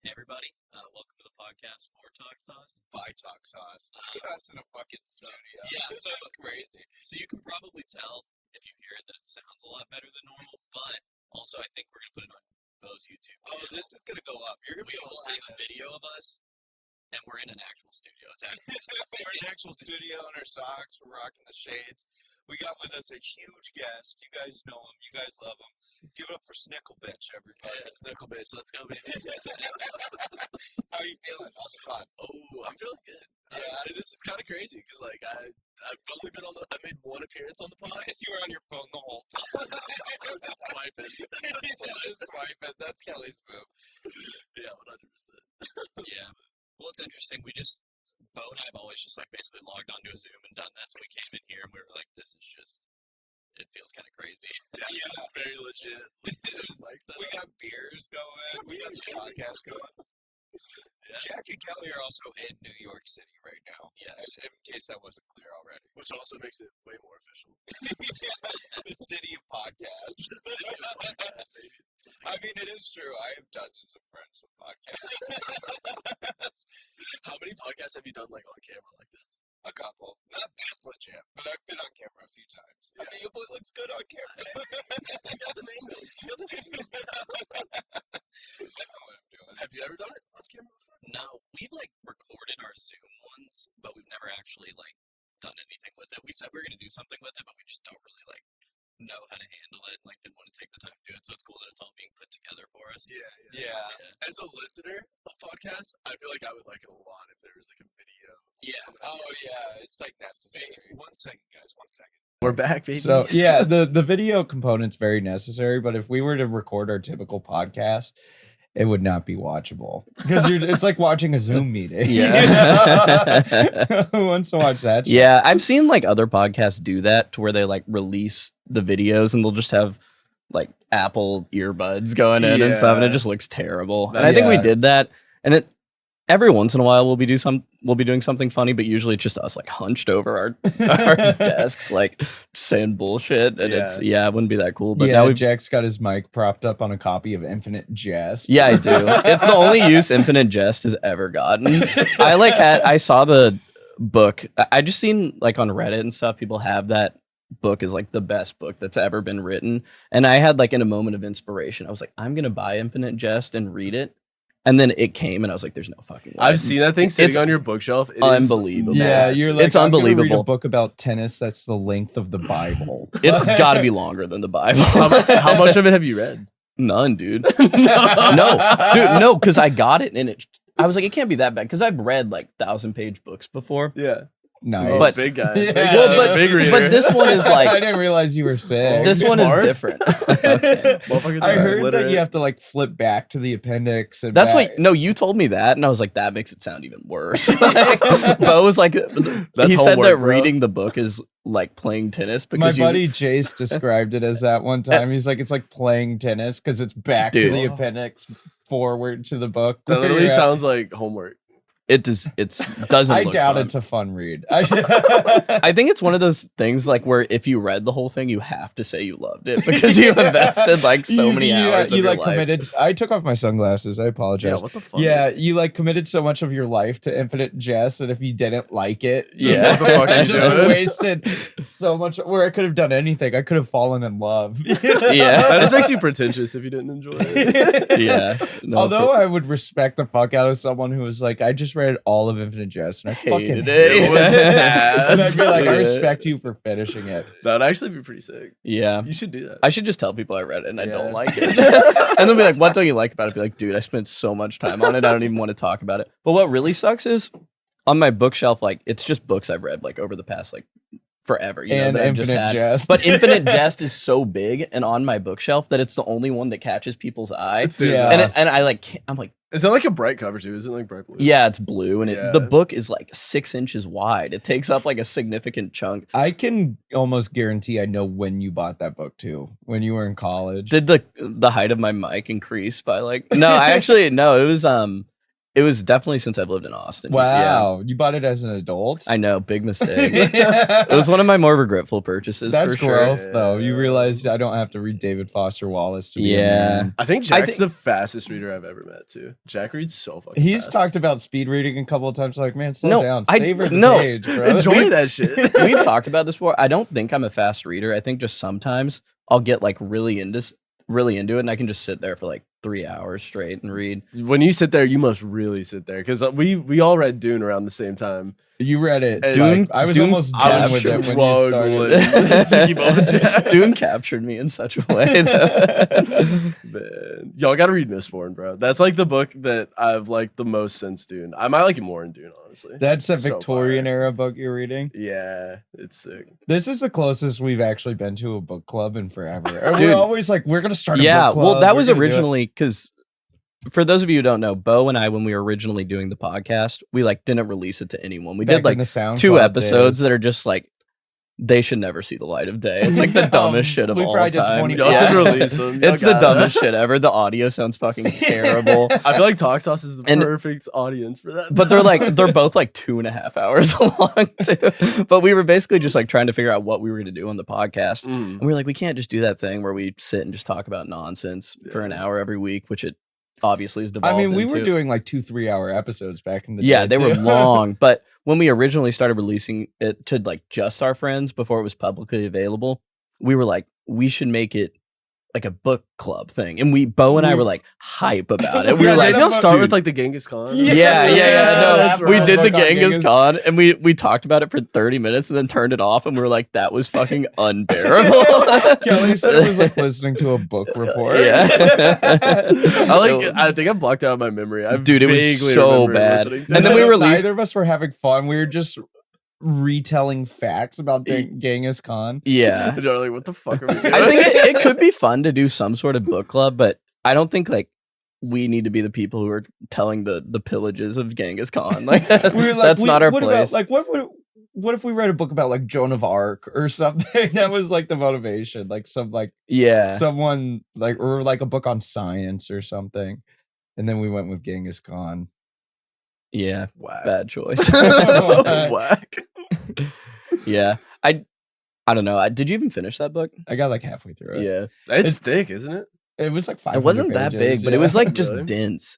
Hey everybody, welcome to the podcast for Talk Sauce. By Talk Sauce. Look at us in a fucking studio. Yeah, This is crazy. So you can probably tell if you hear it that it sounds a lot better than normal, but also I think we're gonna put it on Bo's YouTube channel. Oh, this is gonna go up. You're gonna be able to see have a this. video of us, and we're in an actual studio. It's actually We're in an actual studio in our socks. We're rocking the shades. We got with us a huge guest. You guys know him. You guys love him. Give it up for Snick, everybody. Snickle bitch. Let's go, baby. How are you feeling? How's the pod? Oh, I'm feeling good. Yeah, this is kind of crazy because I've only been I made one appearance on the pod. You were on your phone the whole time. Just swiping. Just swiping. That's Kelly's move. Yeah, 100%. Yeah. Well, it's interesting. Bo and I have always just like basically logged onto a Zoom and done this. We came in here and we were like, this is just, it feels kind of crazy. Yeah, it's very legit. We got beers going. We got this podcast going. Yeah. Jack and Kelly are also in New York City right now. Yes. In case that wasn't clear already. Which also makes it way more official. The city of podcasts. The city of podcasts, baby. I mean, it is true. I have dozens of friends with podcasts. How many podcasts have you done like on camera like this? A couple. Not this legit, but I've been on camera a few times. Yeah. I mean, your boy looks good on camera. You got the angles. You got the angles. I know what I'm doing. Have you ever done it on camera before? No, we've like recorded our Zoom ones, but we've never actually like done anything with it. We said we were gonna do something with it, but we just don't really like know how to handle it. Like didn't want to take the time to do it. So it's cool that it's all being put together for us. Yeah. As a listener of podcasts, I feel like I would like it a lot if there was like a video. Yeah. Oh, yeah. It's like necessary. Hey, 1 second, guys. 1 second. We're back, baby. So yeah, the video component's very necessary, but if we were to record our typical podcast, it would not be watchable because it's like watching a Zoom meeting. Yeah. Who wants to watch that? Shit? Yeah, I've seen like other podcasts do that to where they like release the videos and they'll just have like Apple earbuds going in and stuff, and it just looks terrible. And I think we did that, and it every once in a while we'll be doing something funny, but usually it's just us like hunched over our desks, like saying bullshit, and it wouldn't be that cool. But yeah, now Jack's got his mic propped up on a copy of Infinite Jest. Yeah, I do. It's the only use Infinite Jest has ever gotten. I saw the book. I just seen like on Reddit and stuff, people have that book is like the best book that's ever been written. And I had like in a moment of inspiration, I was like, I'm gonna buy Infinite Jest and read it. And then it came, and I was like, "There's no fucking way." I've seen that thing sitting on your bookshelf. It unbelievable. Yeah, you're like, it's I'm gonna unbelievable. read a book about tennis that's the length of the Bible. It's got to be longer than the Bible. How much of it have you read? None, dude. No, because I got it, and I was like, it can't be that bad because I've read like 1,000-page books before. Yeah. Nice. But- big guy. Yeah. Well, big reader. But this one is like I didn't realize you were sick. this one is smart. different. I heard that you have to like flip back to the appendix. And That's back. what. No, you told me that, and I was like, that makes it sound even worse. Bo was like, he said homework, that bro. reading the book is like playing tennis My because buddy Jace described it as that one time. He's like, it's like playing tennis because it's back to Dude. the appendix, forward to the book. That where literally you're at. sounds like homework. it doesn't. I look doubt fun. it's a fun read. I think it's one of those things like where if you read the whole thing, you have to say you loved it because you invested like so many hours of you your like life. committed. I took off my sunglasses. I apologize. Yeah, what the fuck? Yeah, you like committed so much of your life to Infinite Jest that if you didn't like it, Yeah. What the fuck I you just doing? wasted so much. Where I could have done anything. I could have fallen in love. Yeah. That just makes you pretentious if you didn't enjoy it. Yeah. No, Although I would respect the fuck out of someone who was like, I just read all of Infinite Jest and I fucking Hated hated it. it. It was ass. And I'd be like, I Yeah. respect you for finishing it. That would actually be pretty sick. yeah. You should do that. I should just tell people I read it and I Yeah. don't like it. And they'll be like, what don't you like about it? Be like, dude, I spent so much time on it. I don't even want to talk about it. But what really sucks is on my bookshelf, like it's just books I've read like over the past like forever. You know, And that I've just Infinite had. Jest. But Infinite Jest is so big and on my bookshelf that it's the only one that catches people's eye. Yeah. And I like, I'm like, Is that like a bright cover too? Isn't it like bright blue? yeah, it's blue, and Yeah. the book is like 6 inches wide. It takes up like a significant chunk. I can almost guarantee I know when you bought that book too. When you were in college. Did the height of my mic increase by like? No, I actually no. It was It was definitely since I've lived in Austin. Wow, you bought it as an adult? I know, big mistake. It was one of my more regretful purchases. That's for growth, sure. though. You realized I don't have to read David Foster Wallace to be a Yeah. man. I think Jack's the fastest reader I've ever met too. Jack reads so fucking He's fast. talked about speed reading a couple of times. Like, man, slow No, down, I- savor the no. page, bro. Enjoy that shit. We've talked about this before. I don't think I'm a fast reader. I think just sometimes I'll get like really into it, and I can just sit there for like 3 hours straight and read. When you sit there, you must really sit there because we all read Dune around the same time. You read it. Dune- I was Dune- almost I done was with it when you started. Tiki Bubba Jack. Dune captured me in such a way. That Man, y'all gotta read Mistborn, bro. That's like the book that I've liked the most since Dune. I might like it more in Dune, honestly. That's a So Victorian fire. era book you're reading. Yeah, it's sick. This is the closest we've actually been to a book club in forever. And Dude. we're always like, we're gonna start a yeah, book club. well, that we're was gonna do it. originally because for those of you who don't know, Bo and I, when we were originally doing the podcast, we like didn't release it to anyone. We Back did like in the SoundCloud 2 episodes days. that are just like they should never see the light of day. It's like the No, dumbest shit of we all probably did time. 20 Y'all Yeah. should release them. Y'all It's the gotta. dumbest shit ever. The audio sounds fucking terrible. I feel like Talk Sauce is the And- perfect audience for that. But they're both like 2.5 hours long too. But we were basically just like trying to figure out what we were going to do on the podcast. And we were like, we can't just do that thing where we sit and just talk about nonsense for an hour every week, which it obviously is I devolved mean, we into. were doing like 2-3 hour episodes back in the Yeah, day. they were too. long. But when we originally started releasing it to like just our friends before it was publicly available, we were like, we should make it like a book club thing. And Bo and I were like hype about it. We Yeah, were like, maybe I'll start dude, with like the Genghis Khan. yeah. No, that's we right. did the Book on Genghis Genghis. Khan, and we talked about it for 30 minutes and then turned it off, and we were like, that was fucking unbearable. Kelly said it was like listening to a book report. Yeah. I think I blocked out my memory. Dude, it was vaguely so remember bad. listening to And it. then we released- Neither of us were having fun. We were just retelling facts about Genghis Khan. Yeah. They're like, what the fuck are we doing? I think it could be fun to do some sort of book club, but I don't think like we need to be the people who are telling the pillages of Genghis Khan. Like, We were like, that's not our what place. About, like, what if we read a book about like Joan of Arc or something? That was like the motivation, like yeah. someone like, or like a book on science or something. And then we went with Genghis Khan. Yeah. Whack. Bad choice. Whack. Yeah. I don't know. Did you even finish that book? I got like halfway through it. Yeah. It's thick, isn't it? It was like 500 It wasn't that pages, big, but it was like just Really? dense.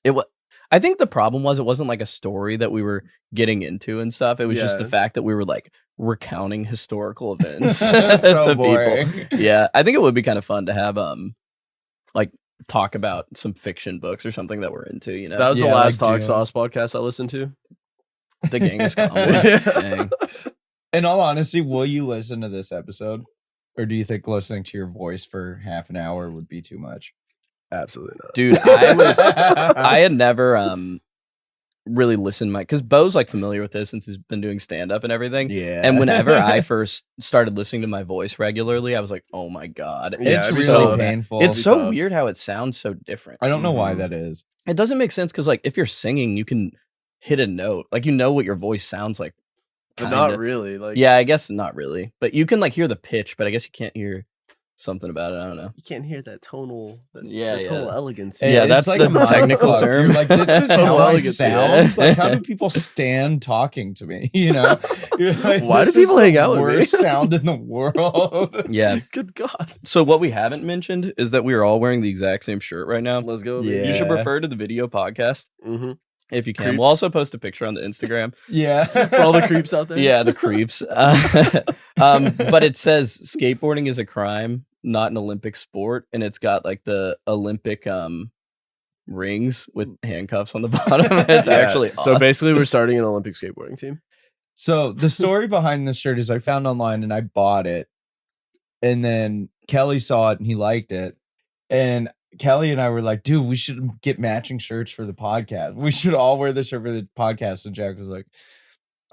I think the problem was it wasn't like a story that we were getting into and stuff. It was just the Yeah. fact that we were like recounting historical events so to boring. people. Yeah, I think it would be kind of fun to have like talk about some fiction books or something that we're into. You know, That was the Yeah, last like Talk Dune. Sauce podcast I listened to. the Genghis Khan one. Yeah. Dang. In all honesty, will you listen to this episode? Or do you think listening to your voice for half an hour would be too much? Absolutely not. Dude, I had never really listened because Bo's like familiar with this since he's been doing stand up and everything. Yeah. And whenever I first started listening to my voice regularly, I was like, oh my God. Yeah, It's it'd be really tough. painful. It's so tough. weird how it sounds so different. I don't know why Mhm. that is. It doesn't make sense because like if you're singing, you can hit a note. Like you know what your voice sounds like. But kinda. not really. Like, Yeah, I guess not really. But you can like hear the pitch, but I guess you can't hear something about it. I don't know. you can't hear that tonal, Yeah, tonal yeah. elegance. Yeah, It's that's like the a mind technical fuck. term. You're like, this is So how I elegant, sound. yeah. Like, how do people stand talking to me? You know? You're like, Why do this is people the hang out with me? worst sound in the world. Yeah. Good God. So what we haven't mentioned is that we are all wearing the exact same shirt right now. Let's go. Yeah. You should refer to the video podcast Mm-hmm. if you can. Creeps. We'll also post a picture on the Instagram. Yeah. For all the creeps out there. Yeah, the creeps. But it says skateboarding is a crime, not an Olympic sport, and it's got like the Olympic rings with handcuffs on the bottom. It's Yeah, actually So awesome. basically, we're starting an Olympic skateboarding team. So the story behind this shirt is I found online and I bought it. And then Kelly saw it and he liked it. And Kelly and I were like, dude, we should get matching shirts for the podcast. We should all wear this shirt for the podcast. And Jack was like,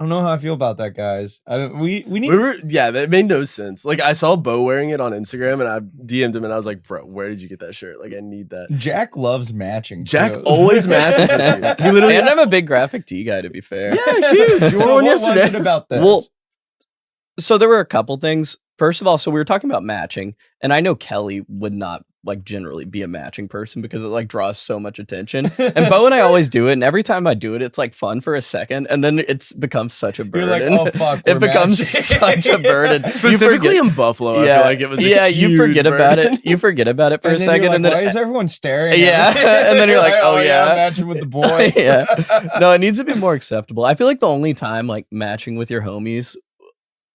I don't know how I feel about that, guys. We need That made no sense. Like, I saw Bo wearing it on Instagram, and I DM'd him, and I was like, bro, where did you get that shirt? Like, I need that. Jack loves matching. Jack too. always matches with you. He literally. And I'm a big graphic tee guy, to be fair. Yeah, huge. You So wore one what was yesterday. it about this? Well, So there were a couple things. First of all, so we were talking about matching, and I know Kelly would not like generally be a matching person because it like draws so much attention. And Bo and I always do it, and every time I do it, it's like fun for a second, and then it's becomes such a burden. You're like, oh fuck, it becomes such a burden. Specifically in Buffalo, I feel like it was you forget about it. You forget about it for a second, like, and then why is everyone staring? Yeah, and then you're like, oh yeah, I'm matching with the boys. Yeah, no, it needs to be more acceptable. I feel like the only time like matching with your homies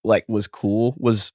like was cool was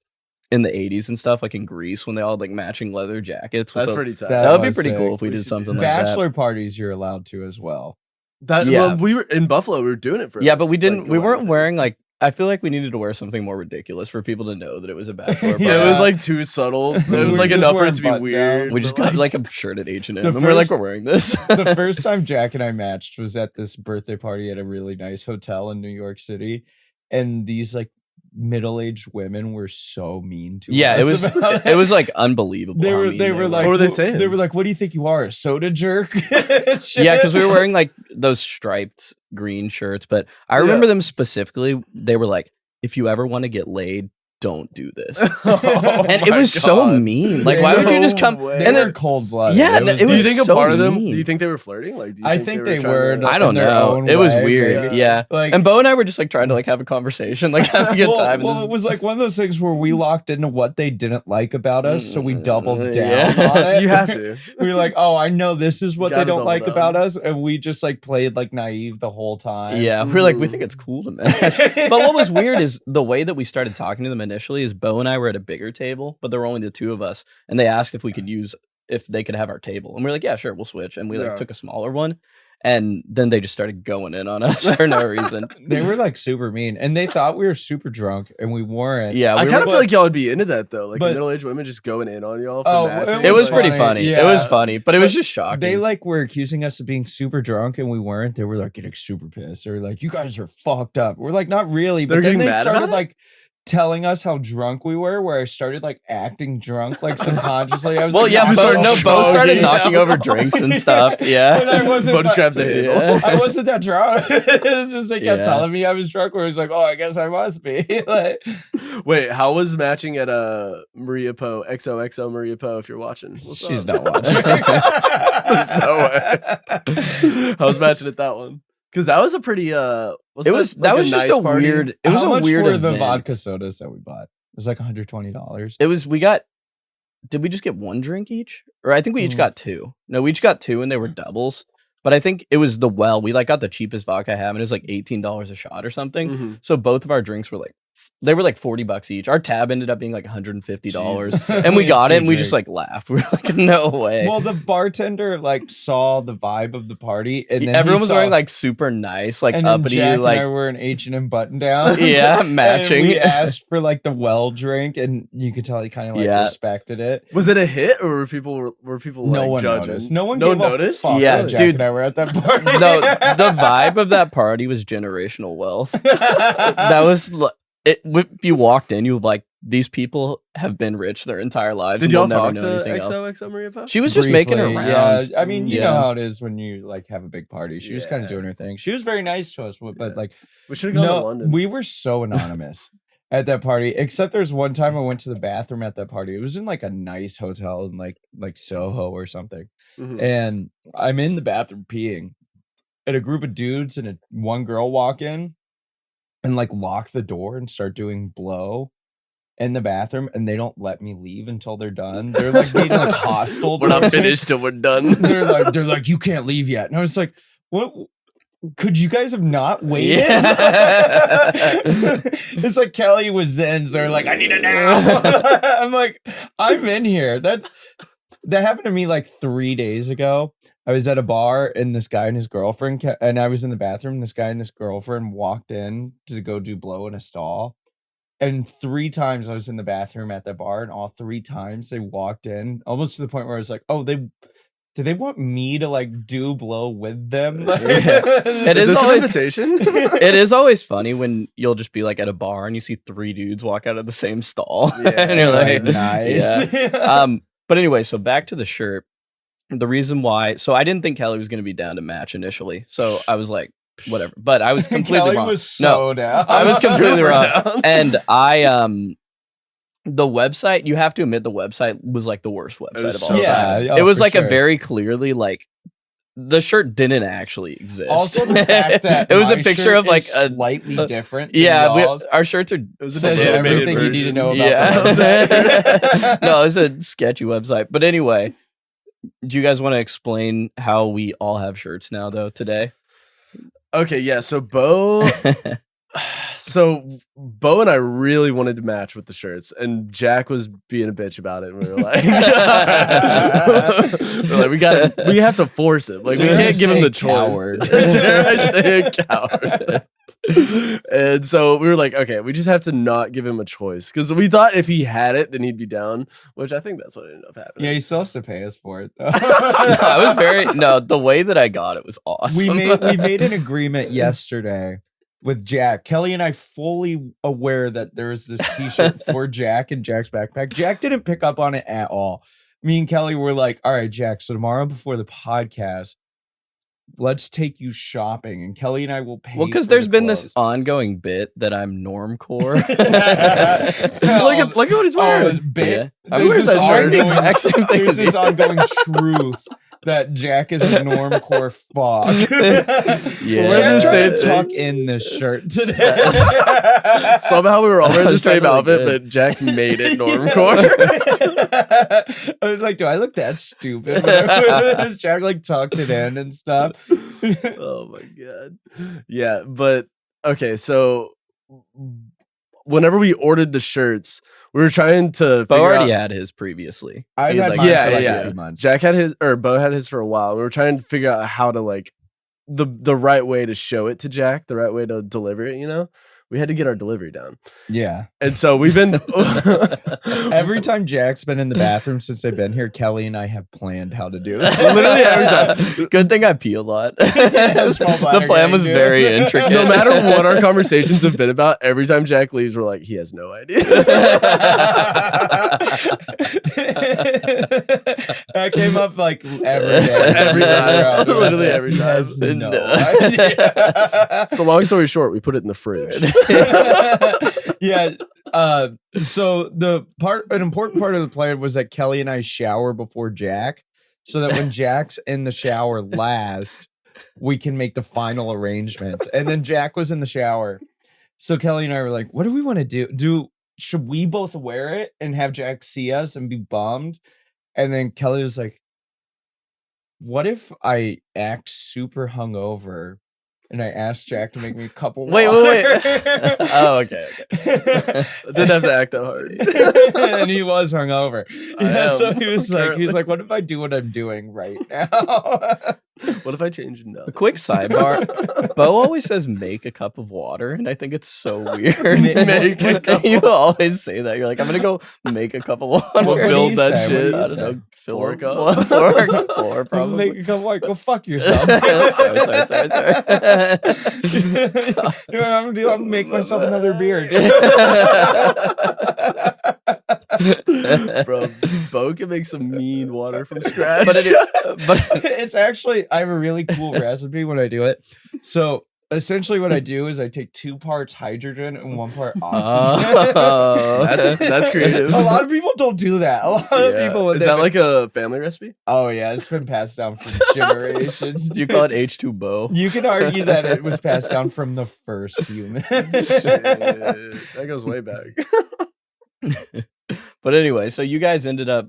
in the 80s and stuff, like in Greece when they all had, like matching leather jackets. That's pretty tight. That would be was pretty sick. cool if we We did should something do like that. Bachelor parties you're allowed to as well. That Yeah. well, we were in Buffalo. We were doing it for Yeah, but we didn't. like, we a weren't while. wearing like. I feel like we needed to wear something more ridiculous for people to know that it was a bachelor party. Yeah, it was like too subtle. It We was were like just enough for wearing it to be button weird. downs. we just but, got like a shirt at H&M, The and we're like, first- we're wearing this. The first time Jack and I matched was at this birthday party at a really nice hotel in New York City, and these like middle-aged women were so mean to Yeah, us. it was. about It was like unbelievable. They how were. mean They were like. What were they saying? They were like, "What do you think you are, a soda jerk?" Yeah, because we were wearing like those striped green shirts. But I remember them specifically. They were like, if you ever want to get laid, don't do this. Oh And it my was so God. mean. Like, why would you just come? No way. They And were then cold blooded. Yeah, it Do you was think a so part of them? mean. Do you think they were flirting? Like, do you I think they trying were. to- I don't in their know. own It was way, weird. maybe. Yeah. Like, And Bo and I were just like trying to like have a conversation, like have a good time. and Well, just- it was like one of those things where we locked into what they didn't like about us, so we doubled down Yeah. on it. You have to. We were like, "Oh, I know this is what they Gotta don't double like down. about us," and we just like played like naive the whole time. Yeah, we're like, we think it's cool to match. But what was weird is the way that we started talking to them initially is Bo and I were at a bigger table, but there were only the two of us, and they asked if we could if they could have our table. And we are like, yeah, sure, we'll switch. And we like Yeah. took a smaller one, and then they just started going in on us for no reason. They were like super mean, and they thought we were super drunk, and we weren't. Yeah, I we kind were, of feel like y'all would be into that though. Like But- middle-aged women just going in on y'all. For Oh, matching. it was funny. pretty funny. Yeah. It was funny, but it was But just shocking. They like were accusing us of being super drunk, and we weren't. They were like getting super pissed. They were like, "You guys are fucked up." We're like, "Not really," but They're then getting they mad started about it? like telling us how drunk we were. Where I started like acting drunk, like subconsciously. I was well, like, yeah, you started Bo started chugging knocking over drinks and stuff. And Yeah. I wasn't. Bo just grabs the handle. Yeah. I wasn't that drunk. It's just they kept Yeah. telling me I was drunk. Where I was like, "Oh, I guess I must be." Like, Wait, how was matching at Maria Poe, XOXO Maria Poe? If you're watching, what's she's up? not watching. There's no way. How was matching at that one? Because that was a pretty That was just a party? weird. It was How a much weird were event. the vodka sodas that we bought? It was like $120. It was. We got. Did we just get one drink each, or I think we each Mm. got two? No, we each got two, and they were doubles. But I think it was the well. We like got the cheapest vodka I have, and it was like $18 a shot or something. Mhm. So both of our drinks were like, they were like $40 each. Our tab ended up being like $150, Jesus. and we got it, and we Cheap just drink. like laughed. We were like, no way. Well, the bartender like saw the vibe of the party, and then Everyone he was saw, wearing like super nice, like and then uppity, Jack like and I were in H&M button down. yeah, matching. We asked for like the well drink, and you could tell he kind of like Yeah. respected it. Was it a hit, or were people No like one judging? noticed. No one no gave noticed. a fuck. Yeah, that Jack dude. and I were at that party. No, the vibe of that party was generational wealth. That was if you walked in, you were like, these people have been rich their entire lives. Did and y'all they'll never talk know to anything else. XOXO Maria Poe? She was just making her Briefly, rounds. Yeah, I mean, you know Yeah. how it is when you like have a big party. She was kind of Yeah. doing her thing. She was very nice to us, but Yeah. like, We should have gone to no, London. we were so anonymous at that party. Except there's one time I went to the bathroom at that party. It was in like a nice hotel in like Soho or something, Mhm. and I'm in the bathroom peeing, and a group of dudes and one girl walk in and like lock the door and start doing blow in the bathroom, and they don't let me leave until they're done. They're like being like hostile. We're not towards me. finished till we're done. They're like, you can't leave yet. And I was like, what? Could you guys have not waited? Yeah. It's like Kelly was Zen. So they're like, I need it now. I'm like, I'm in here. That happened to me like 3 days ago. I was at a bar, and this guy and his girlfriend, and I was in the bathroom. This guy and this girlfriend walked in to go do blow in a stall. And 3 times I was in the bathroom at the bar, and all 3 times they walked in, almost to the point where I was like, oh, do they want me to like do blow with them? It Is is this an always- invitation? It is always funny when you'll just be like at a bar and you see 3 dudes walk out of the same stall. Yeah. And you're like, nice. But anyway, so back to the shirt. The reason why, so I didn't think Kelly was going to be down to match initially. So I was like, whatever. But I was completely Kelly wrong. was so down. I was completely super wrong. down. And the website, you have to admit, the website was like the worst website was of all so time. bad. Yeah, It was for like a sure. very clearly like the shirt didn't actually exist. Also, the fact that it was a my picture shirt of like is a slightly different. Than yeah. y'all's. Our shirts are It was Says an everything animated you need to version. know about yeah. the No, it's a sketchy website. But anyway, do you guys want to explain how we all have shirts now though today? Okay, yeah. So Bo and I really wanted to match with the shirts, and Jack was being a bitch about it. And we were like, we have to force him. Like, we Dare I can't give him say the choice. coward. Dare I say a coward? And so we were like, okay, we just have to not give him a choice, because we thought if he had it, then he'd be down, which I think that's what ended up happening. Yeah, he still has to pay us for it though. I was the way that I got it was awesome. we made an agreement yesterday with Jack. Kelly and I fully aware that there is this T-shirt for Jack in Jack's backpack. Jack didn't pick up on it at all. Me and Kelly were like, all right, Jack, so tomorrow before the podcast, let's take you shopping, and Kelly and I will pay. Well, because for there's the been this clothes. ongoing bit that I'm normcore. Look at what he's wearing. Yeah. I There's wear this that shirt the ongoing- exact same thing There's as this you. ongoing truth that Jack is a normcore fuck. Yeah. Jack the tried same to thing. tuck in this shirt today. Somehow we were all wearing I the was trying same to look outfit, good. but Jack made it normcore. I was like, do I look that stupid? This Jack like tucked it in and stuff. Oh my god. Yeah, but okay, so whenever we ordered the shirts, we were trying to Bo figure already out, had his previously. I've He had like- mine Yeah, for like yeah. a few months. Jack had his, or Bo had his for a while. We were trying to figure out how to like the right way to show it to Jack, the right way to deliver it, you know? We had to get our delivery down. Yeah. And so we've been Every time Jack's been in the bathroom since I've been here, Kelly and I have planned how to do it. Literally every time. Good thing I pee a lot. Small The bladder plan gang, was dude. very intricate. No matter what our conversations have been about, every time Jack leaves, we're like, he has no idea. That came up like every day. Every time. Bro. Literally every He time. has no No. idea. So long story short, we put it in the fridge. Yeah. So an important part of the plan was that Kelly and I shower before Jack, so that when Jack's in the shower last, we can make the final arrangements. And then Jack was in the shower. So Kelly and I were like, what do we want to do? Should we both wear it and have Jack see us and be bummed? And then Kelly was like, what if I act super hungover and I asked Jack to make me a cup of Wait. water? Oh, okay. Didn't have to act that hard. And he was hungover. Yeah, am so he was currently. like, what if I do what I'm doing right now? What if I change A nothing? quick sidebar. Bo always says make a cup of water, and I think it's so weird. Make a cup You always say that. You're like, I'm gonna go make a cup of water. We'll What do build you that say? What do shit. you I I say? don't know. Fill a cup. Four, probably. Make a cup of water. Go fuck yourself. sorry. You know what I'm gonna do? I'm gonna make myself another beer. Bro, Bo can make some mean water from scratch. But It's actually, I have a really cool recipe when I do it. So essentially what I do is I take 2 parts hydrogen and 1 part oxygen. Oh. that's creative. A lot of people don't do that. A lot of Yeah. people. when Is they- that like a family recipe? Oh yeah, it's been passed down for generations. You call it H2 Bo. You can argue that it was passed down from the first human. Shit, that goes way back. But anyway, so you guys ended up.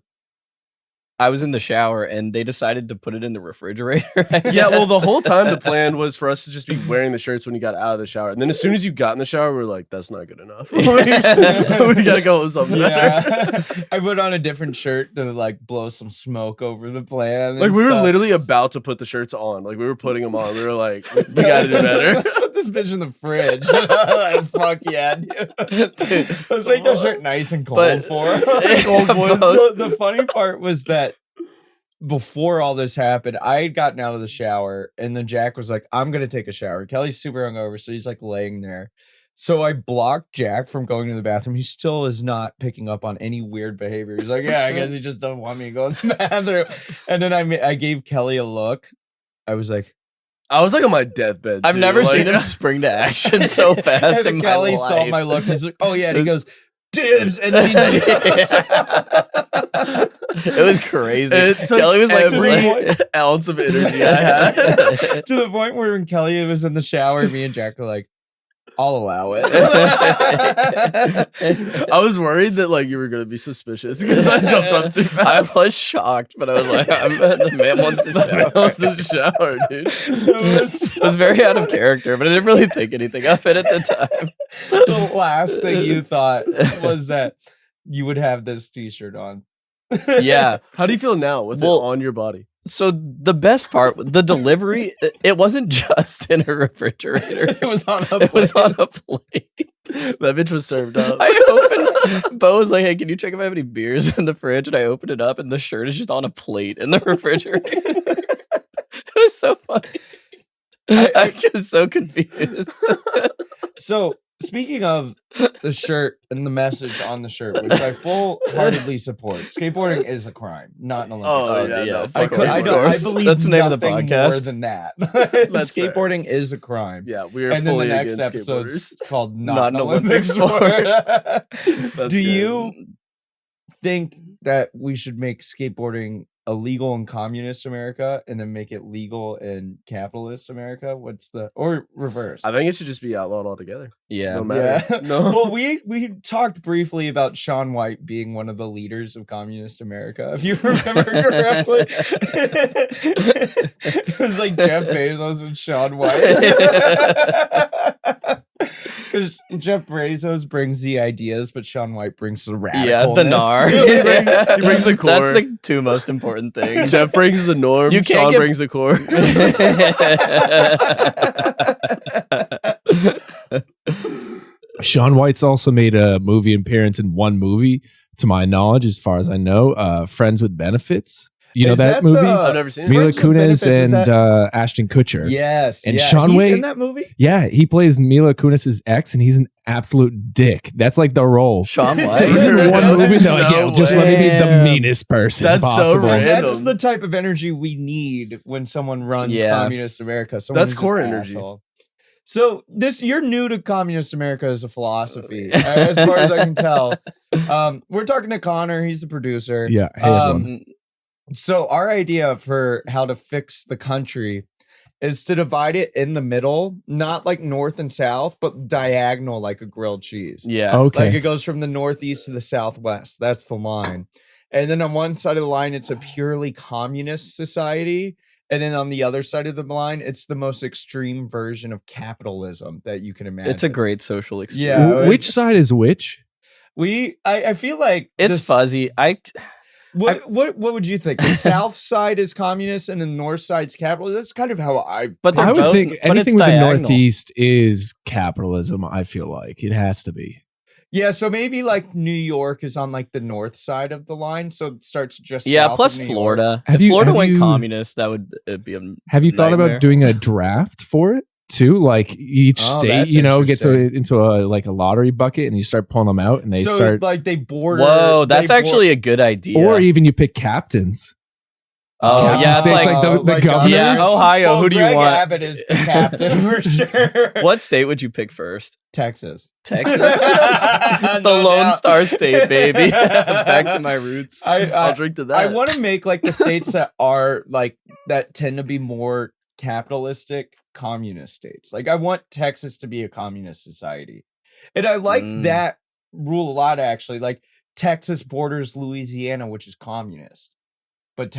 I was in the shower and they decided to put it in the refrigerator. Yeah, well, the whole time the plan was for us to just be wearing the shirts when you got out of the shower. And then as soon as you got in the shower, we were like, that's not good enough. we gotta go with something better. Yeah, I put on a different shirt to like blow some smoke over the plan. Like and we were stuff. literally about to put the shirts on. Like we were putting them on. We were like, we gotta do better. Let's put this bitch in the fridge. Like, fuck yeah, dude. Let's make that shirt nice and cold But- for her. Cold boys. But- So the funny part was that before all this happened, I had gotten out of the shower, and then Jack was like, I'm gonna take a shower. Kelly's super hungover, so he's like laying there. So I blocked Jack from going to the bathroom. He still is not picking up on any weird behavior. He's like, yeah, I guess he just doesn't want me to go in the bathroom. And then I gave Kelly a look. I was like, I was like on my deathbed. I've too. never like, seen him spring to action so fast And in then Kelly my saw life. my look. He's like, "Oh yeah," and he goes, "Dibs," and then he did. It was crazy. It took Kelly was like, every ounce of energy I had. To the point where when Kelly was in the shower, me and Jack were like, "I'll allow it." I was worried that like you were gonna be suspicious because I jumped up too I fast. was shocked, but I was like, the man wants to shower. Wants to shower, dude. It was very out of character, but I didn't really think anything of it at the time. The last thing you thought was that you would have this T-shirt on. Yeah. How do you feel now with Well, it on your body? So the best part, the delivery, it wasn't just in a refrigerator. It was on a plate. It was on a plate. That bitch was served up. I opened. Bo was like, "Hey, can you check if I have any beers in the fridge?" And I opened it up, and the shirt is just on a plate in the refrigerator. It was so funny. I was so confused. So, speaking of the shirt and the message on the shirt, which I full-heartedly support, skateboarding is a crime, not an Olympic Oh, sport. yeah, no, I, fuck could, off. I, don't, I believe That's the name of the nothing podcast. more than that. That's fair. Skateboarding is a crime. Yeah, we are And then the fully next against episode's skateboarders. called Not Not an an Olympic Olympic Sport. That's Do good. you think that we should make skateboarding illegal in communist America and then make it legal in capitalist America? Or reverse? I think it should just be outlawed altogether. Yeah. No matter. Yeah. No. Well, we talked briefly about Shaun White being one of the leaders of communist America, if you remember correctly. It was like Jeff Bezos and Shaun White. Because Jeff Bezos brings the ideas, but Shaun White brings the radicalness. Yeah, the gnar. He brings the core. That's the two most important things. Jeff brings the norm. You can't Sean get- brings the core. Shaun White's also made a movie appearance in one movie, to my knowledge, as far as I know. Friends with Benefits. You know Is that movie? I've never seen it. Mila Friends with Kunis Benefits, is and that- Ashton Kutcher. Yes. And yeah. Shaun He's White- in that movie? Yeah, he plays Mila Kunis' ex, and he's an absolute dick. That's like the role. Shaun White. So he's in one movie. They're like, No yeah, just let me be the way. meanest person That's so possible. random. That's the type of energy we need when someone runs Yeah. communist America. Someone That's who's core an energy. asshole. So you're new to communist America as a philosophy, as far as I can tell. We're talking to Connor. He's the producer. Yeah. Hey, everyone. So our idea for how to fix the country is to divide it in the middle, not like north and south, but diagonal like a grilled cheese. Yeah. Okay. Like it goes from the northeast to the southwest. That's the line. And then on one side of the line, it's a purely communist society. And then on the other side of the line, it's the most extreme version of capitalism that you can imagine. It's a great social experience. Yeah. Which side is which? I feel like It's this- fuzzy. What would you think? The south side is communist and the north side's capitalist. That's kind of how But they're I would both- think but anything it's with the diagonal. Northeast is capitalism. I feel like it has to be. Yeah, so maybe like New York is on like the north side of the line, so it starts just Yeah. south Plus of New York. Florida. Have If you- Florida have went you- communist, that would be a Have you thought nightmare. about doing a draft for it too? Like each Oh, state, that's gets into a like a lottery bucket, and you start pulling them out, and they so start, like they border. Whoa, they that's actually a good idea. or even you pick captains. oh captain yeah, it's states, like, like the governors. yeah, Ohio. Well, Who do you Greg want? Abbott is the captain for sure. What state would you pick first? Texas. Texas, No the Lone doubt. Star State, baby. Back to my roots. I'll drink to that. I want to make like the states that are like that tend to be more capitalistic communist states. Like I want Texas to be a communist society. And I like Mm. that rule a lot actually. Like Texas borders Louisiana, which is communist. But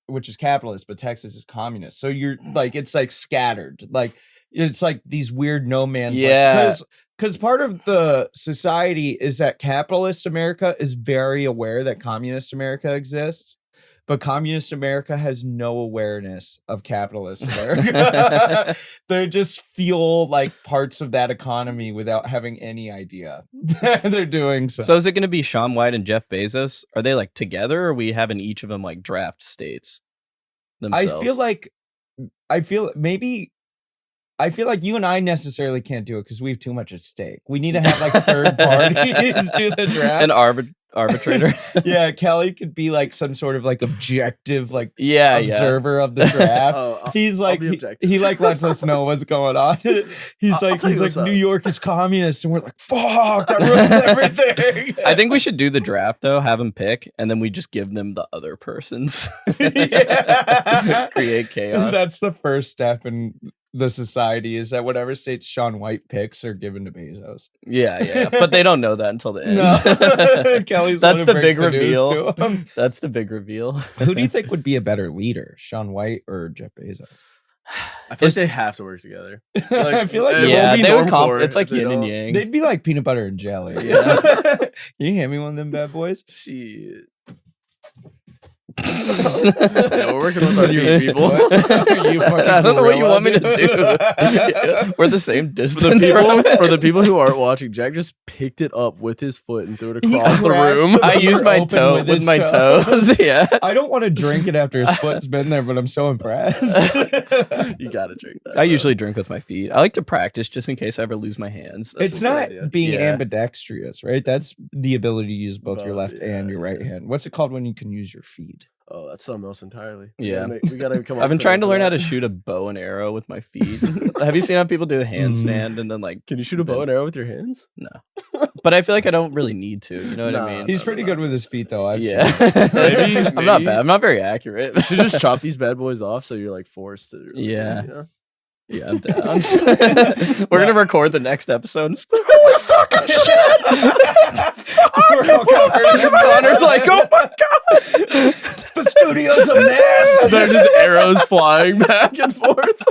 which is capitalist, but Texas is communist. So you're like it's like scattered. Like it's like these weird no man's Yeah. because part of the society is that capitalist America is very aware that communist America exists, but communist America has no awareness of capitalist America. They just feel like parts of that economy without having any idea they're doing so. So is it going to be Shaun White and Jeff Bezos? Are they like together, or are we having each of them like draft states themselves? I feel like you and I necessarily can't do it because we have too much at stake. We need to have like third parties do the draft. an arbitrator. Yeah, Kelly could be like some sort of like objective like yeah. observer of the draft. He's like be he, objective. he like lets us know what's going on. He's I'll like tell you what's New up. York is communist, and we're like, fuck, that ruins everything. I think we should do the draft though, have them pick, and then we just give them the other persons. Yeah. Create chaos. That's the first step in the society is that whatever states Shaun White picks are given to Bezos. Yeah. But they don't know that until the end. No. Kelly's That's the one who the breaks big the news reveal. to him. That's the big reveal. Who do you think would be a better leader, Shaun White or Jeff Bezos? I feel like they have to work together. I feel like it yeah, won't be they would normcore it's like if they yin and don't. yang. they'd be like peanut butter and jelly. Yeah. Can you hand me one of them bad boys? Shit. Yeah, we're working with our feet, people. You fucking I don't know what you gorilla, want me to dude. do. We're the same For the distance. people, for the people who aren't watching, Jack just picked it up with his foot and threw it He across the grabbed room. the I use my open toe with with his my toe. toes. Yeah. I don't want to drink it after his foot's been there, but I'm so impressed. You gotta drink that. I bro. usually drink with my feet. I like to practice just in case I ever lose my hands. That's It's a good not idea. being Yeah. ambidextrous, right? That's the ability to use both your Both, left and your right yeah. hand. What's it called when you can use your feet? Oh, that's something else entirely. Yeah. We gotta come up. I've been with trying to a- learn how to shoot a bow and arrow with my feet. Have you seen how people do a handstand and then like? Can you shoot a bow and arrow with your hands? No, but I feel like I don't really need to. You know what Nah. I mean? He's pretty good with his feet, though. I've Yeah, Maybe- I'm not maybe- bad. I'm not very accurate. You should just chop these bad boys off so you're like forced to. Really, Yeah. You know? Yeah, I'm down. We're gonna record the next episode. Holy fucking shit! We're all covered in Connor's like, oh my god, the studio's a mess. There's just arrows flying back and forth.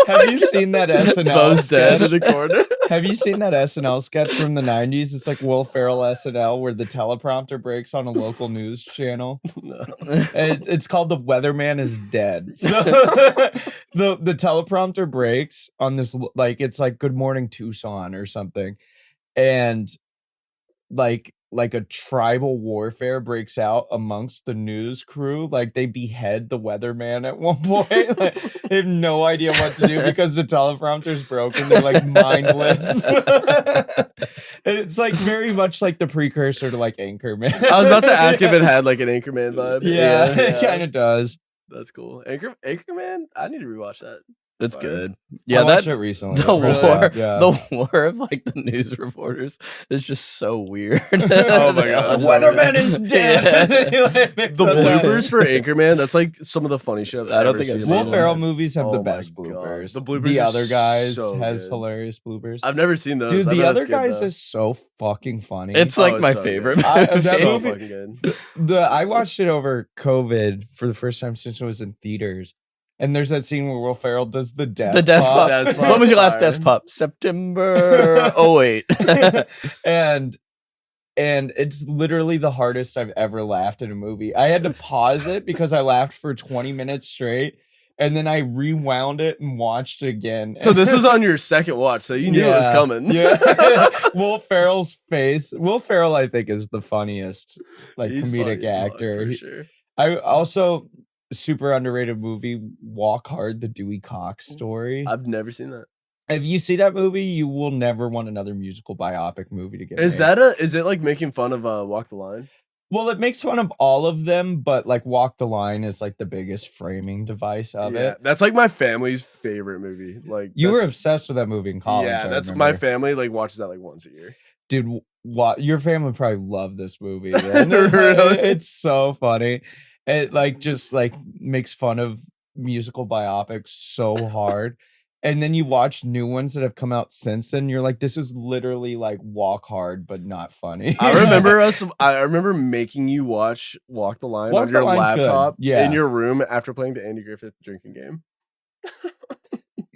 Have you seen that SNL Bo's dead in sketch? the corner. Have you seen that SNL sketch from the 90s? It's like Will Ferrell SNL where the teleprompter breaks on a local news channel. No. It's called The Weatherman is Dead. So the teleprompter breaks on this, like, it's like Good Morning Tucson or something. And like a tribal warfare breaks out amongst the news crew. Like they behead the weatherman at one point. Like, they have no idea what to do because the teleprompter's broken. They're like mindless. It's like very much like the precursor to like Anchorman. I was about to ask if it had like an Anchorman vibe. Yeah, it kind of does. That's cool. Anchorman? I need to rewatch that. that's Fire. good. I Yeah, watched that it recently. the Really? war, Yeah. the war of like the news reporters is just so weird. Oh my God. The weatherman is dead. The bloopers for Anchorman, that's like some of the funny shit I've I don't ever think I've seen in Will my Ferrell life. movies have the Oh my best God. bloopers. The bloopers The are other guys so has good. hilarious bloopers. I've never seen those. Dude, I the bet other it's good, guys though. is so fucking funny. It's Oh, like it's my so favorite. good. That so movie- fucking good. I watched it over COVID for the first time since it was in theaters. And there's that scene where Will Ferrell does the desk. The desk pop. pop. Desk When pop. was your last Fire. desk pop? September 08. and it's literally the hardest I've ever laughed in a movie. I had to pause it because I laughed for 20 minutes straight, and then I rewound it and watched it again. So this was on your second watch, so you knew it was Yeah, coming. Yeah. Will Ferrell's face. Will Ferrell, I think, is the funniest like He's comedic funny as fuck, actor. for sure. I also super underrated movie, Walk Hard, the Dewey Cox story. I've never seen that. If you see that movie, you will never want another musical biopic movie to get Is made. is it like making fun of Walk the Line? Well, it makes fun of all of them, but like Walk the Line is like the biggest framing device of it. That's like my family's favorite movie. Like You were that's- obsessed with that movie in college. Yeah, I that's my remember. family like watches that like once a year. Dude, your family probably loved this movie. Man. Really? It's so funny. It like just like makes fun of musical biopics so hard. And then you watch new ones that have come out since then. You're like, this is literally like Walk Hard, but not funny. I remember making you watch Walk the Line Walk on the your Line's good. laptop Yeah. in your room after playing the Andy Griffith drinking game.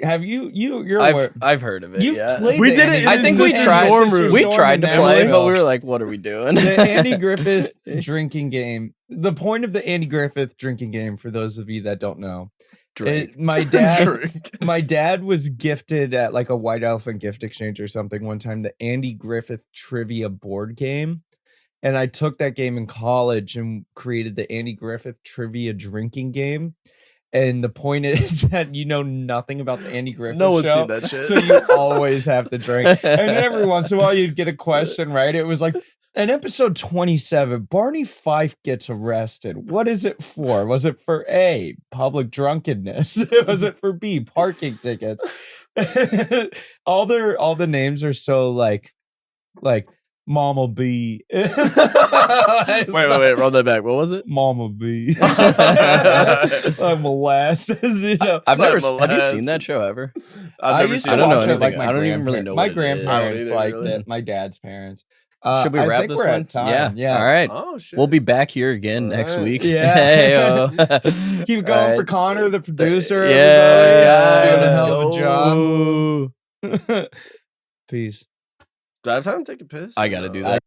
Have you're aware. I've heard of it. You've yeah. played We the did it Andy in I his think we sister's tried. dorm room. We dorm tried to in play, but Amarillo. we were like, "What are we doing?" The Andy Griffith drinking game. The point of the Andy Griffith drinking game, for those of you that don't know, Drink. my dad, Drink. my dad was gifted at like a White Elephant gift exchange or something one time the Andy Griffith trivia board game, and I took that game in college and created the Andy Griffith trivia drinking game. And the point is that you know nothing about the Andy Griffith No one's show. seen that shit. So you always have to drink. And every once in a while you'd get a question, right? It was like, in episode 27, Barney Fife gets arrested. What is it for? Was it for A, public drunkenness? Was it for B, parking tickets? all the names are so like Mama B. wait, run that back. What was it? Mama B. Molasses. You know. I've never. Like Have you seen molasses. that show ever? I never used seen to I don't know watch it like anything. my I don't even really know my what it is. grandparents Oh, liked really? it. My dad's parents. Should we I wrap think this we're one? at time. Yeah. All right. Oh shit. We'll be back here again next All right. week. Yeah. Hey-o. Keep going All for right. Connor, the producer. Yeah, everybody. Doing a let's hell of a go. job. Peace. Do I have time to take a piss? I got to do that.